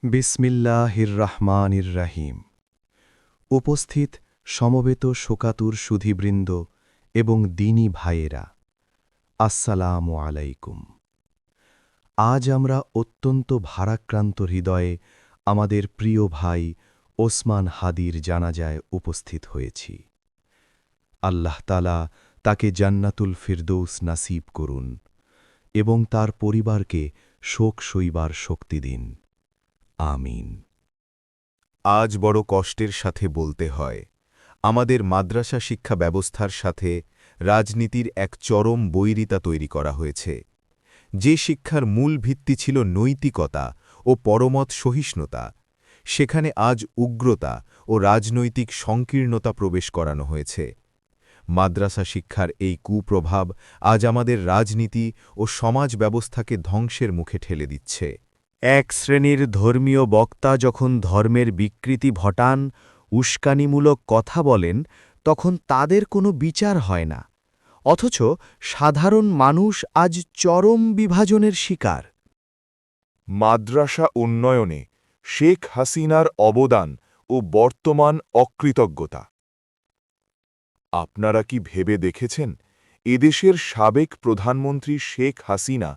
বিসমিল্লাহির রহমানির রহিম। উপস্থিত সমবেত শোকাতুর সুধীবৃন্দ এবং দিনী ভাইয়েরা, আসসালামু আলাইকুম। আজ আমরা অত্যন্ত ভারাক্রান্ত হৃদয়ে আমাদের প্রিয় ভাই ওসমান হাদির জানাজায় উপস্থিত হয়েছি। আল্লাহ তাআলা তাকে জান্নাতুল ফিরদৌস নাসিব করুন এবং তার পরিবারকে শোক সইবার শক্তি দিন। আমিন। আজ বড় কষ্টের সাথে বলতে হয়, আমাদের মাদ্রাসা শিক্ষা ব্যবস্থার সাথে রাজনীতির এক চরম বৈরিতা তৈরি করা হয়েছে। যে শিক্ষার মূল ভিত্তি ছিল নৈতিকতা ও পরমত সহিষ্ণুতা, সেখানে আজ উগ্রতা ও রাজনৈতিক সংকীর্ণতা প্রবেশ করানো হয়েছে। মাদ্রাসা শিক্ষার এই কুপ্রভাব আজ আমাদের রাজনীতি ও সমাজ ব্যবস্থাকে ধ্বংসের মুখে ঠেলে দিচ্ছে। এক শ্রেণীর ধর্মীয় বক্তা যখন ধর্মের বিকৃতি ঘটান, উস্কানিমূলক কথা বলেন, তখন তাদের কোনো বিচার হয় না। অথচ সাধারণ মানুষ আজ চরম বিভাজনের শিকার। মাদ্রাসা উন্নয়নে শেখ হাসিনার অবদান ও বর্তমান অকৃতজ্ঞতা। আপনারা কি ভেবে দেখেছেন, এদেশের সাবেক প্রধানমন্ত্রী শেখ হাসিনা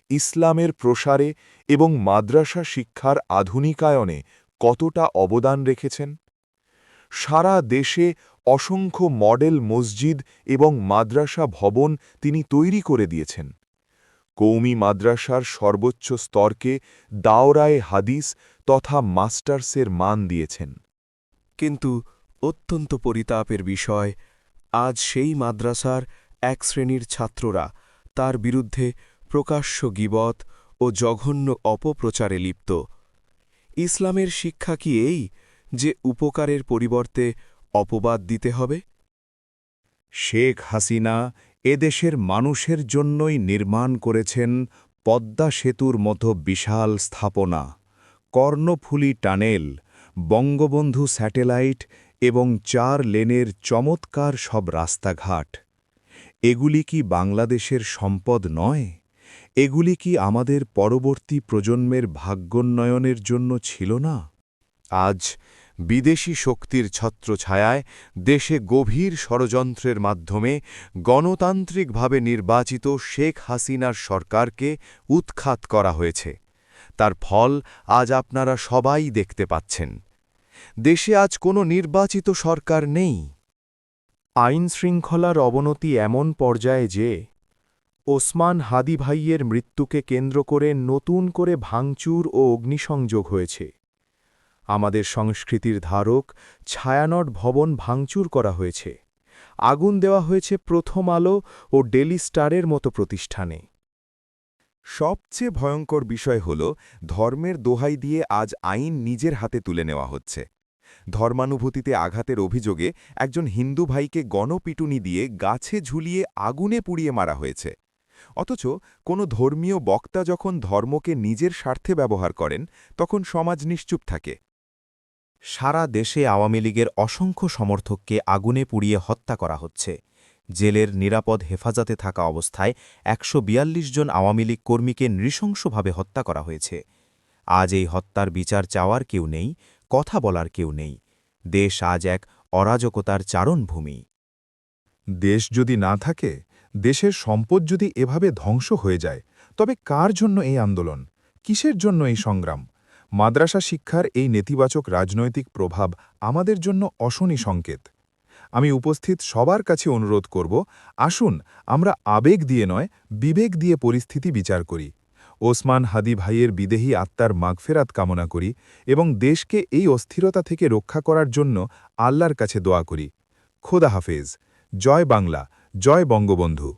ইসলামের প্রসারে এবং মাদ্রাসা শিক্ষার আধুনিকায়নে কতটা অবদান রেখেছেন? সারা দেশে অসংখ্য মডেল মসজিদ এবং মাদ্রাসা ভবন তিনি তৈরি করে দিয়েছেন। কওমি মাদ্রাসার সর্বোচ্চ স্তরকে দাওরায়ে হাদিস তথা মাস্টার্সের মান দিয়েছেন। কিন্তু অত্যন্ত পরিতাপের বিষয়, আজ সেই মাদ্রাসার এক শ্রেণীর ছাত্ররা তার বিরুদ্ধে প্রকাশ্য গীবত ও জঘন্য অপপ্রচারে লিপ্ত। ইসলামের শিক্ষা কি এই যে উপকারের পরিবর্তে অপবাদ দিতে হবে? শেখ হাসিনা এদেশের মানুষের জন্যই নির্মাণ করেছেন পদ্মা সেতুর মতো বিশাল স্থাপনা, কর্ণফুলী টানেল, বঙ্গবন্ধু স্যাটেলাইট এবং ৪ লেনের চমৎকার সব রাস্তাঘাট। এগুলি কি বাংলাদেশের সম্পদ নয়? এগুলি কি আমাদের পরবর্তী প্রজন্মের ভাগ্যোন্নয়নের জন্য ছিল না? আজ বিদেশি শক্তির ছত্রছায়ায় দেশে গভীর ষড়যন্ত্রের মাধ্যমে গণতান্ত্রিকভাবে নির্বাচিত শেখ হাসিনার সরকারকে উৎখাত করা হয়েছে। তার ফল আজ আপনারা সবাই দেখতে পাচ্ছেন। দেশে আজ কোনো নির্বাচিত সরকার নেই। আইনশৃঙ্খলার অবনতি এমন পর্যায়ে যে ওসমান হাদি ভাইয়ের মৃত্যুকে কেন্দ্র করে নতুন করে ভাঙচুর ও অগ্নিসংযোগ হয়েছে। আমাদের সংস্কৃতির ধারক ছায়ানট ভবন ভাঙচুর করা হয়েছে। আগুন দেওয়া হয়েছে প্রথম আলো ও ডেলি স্টারের মতো প্রতিষ্ঠানে। সবচেয়ে ভয়ঙ্কর বিষয় হল, ধর্মের দোহাই দিয়ে আজ আইন নিজের হাতে তুলে নেওয়া হচ্ছে। ধর্মানুভূতিতে আঘাতের অভিযোগে একজন হিন্দু ভাইকে গণপিটুনি দিয়ে গাছে ঝুলিয়ে আগুনে পুড়িয়ে মারা হয়েছে। অথচ কোনো ধর্মীয় বক্তা যখন ধর্মকে নিজের স্বার্থে ব্যবহার করেন, তখন সমাজ নিশ্চুপ থাকে। সারা দেশে আওয়ামী লীগের অসংখ্য সমর্থককে আগুনে পুড়িয়ে হত্যা করা হচ্ছে। জেলের নিরাপদ হেফাজতে থাকা অবস্থায় ১৪২ জন আওয়ামী লীগ কর্মীকে নৃশংসভাবে হত্যা করা হয়েছে। আজ এই হত্যার বিচার চাওয়ার কেউ নেই, কথা বলার কেউ নেই। দেশ আজ এক অরাজকতার চারণভূমি। দেশ যদি না থাকে, দেশের সম্পদ যদি এভাবে ধ্বংস হয়ে যায়, তবে কার জন্য এই আন্দোলন? কিসের জন্য এই সংগ্রাম? মাদ্রাসা শিক্ষার এই নেতিবাচক রাজনৈতিক প্রভাব আমাদের জন্য অশনি সংকেত। আমি উপস্থিত সবার কাছে অনুরোধ করব, আসুন আমরা আবেগ দিয়ে নয়, বিবেক দিয়ে পরিস্থিতি বিচার করি। ওসমান হাদি ভাইয়ের বিদেহী আত্মার মাগফেরাত কামনা করি এবং দেশকে এই অস্থিরতা থেকে রক্ষা করার জন্য আল্লাহর কাছে দোয়া করি। খোদা হাফেজ। জয় বাংলা, জয় বঙ্গবন্ধু।